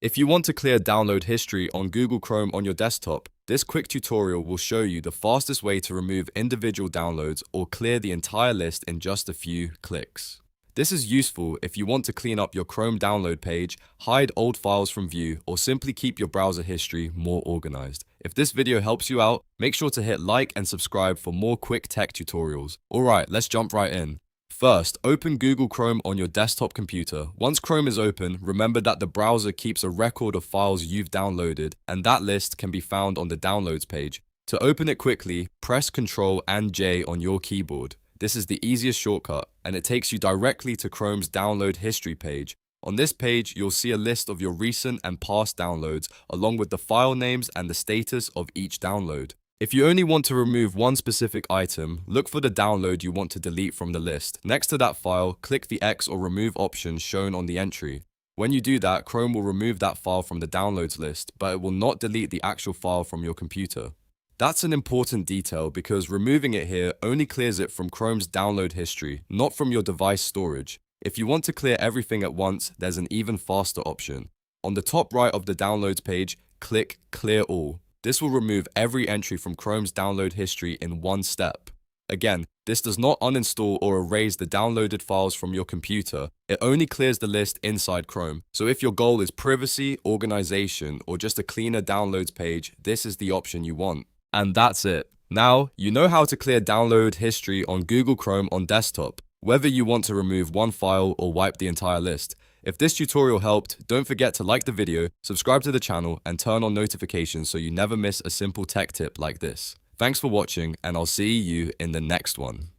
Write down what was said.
If you want to clear download history on Google Chrome on your desktop, this quick tutorial will show you the fastest way to remove individual downloads or clear the entire list in just a few clicks. This is useful if you want to clean up your Chrome download page, hide old files from view, or simply keep your browser history more organized. If this video helps you out, make sure to hit like and subscribe for more quick tech tutorials. Alright, let's jump right in. First, open Google Chrome on your desktop computer. Once Chrome is open, remember that the browser keeps a record of files you've downloaded, and that list can be found on the Downloads page. To open it quickly, press Ctrl and J on your keyboard. This is the easiest shortcut, and it takes you directly to Chrome's download history page. On this page, you'll see a list of your recent and past downloads, along with the file names and the status of each download. If you only want to remove one specific item, look for the download you want to delete from the list. Next to that file, click the X or remove option shown on the entry. When you do that, Chrome will remove that file from the downloads list, but it will not delete the actual file from your computer. That's an important detail because removing it here only clears it from Chrome's download history, not from your device storage. If you want to clear everything at once, there's an even faster option. On the top right of the downloads page, click Clear All. This will remove every entry from Chrome's download history in one step. Again, this does not uninstall or erase the downloaded files from your computer. It only clears the list inside Chrome. So if your goal is privacy, organization, or just a cleaner downloads page, this is the option you want. And that's it. Now, you know how to clear download history on Google Chrome on desktop, whether you want to remove one file or wipe the entire list. If this tutorial helped, don't forget to like the video, subscribe to the channel, and turn on notifications so you never miss a simple tech tip like this. Thanks for watching, and I'll see you in the next one.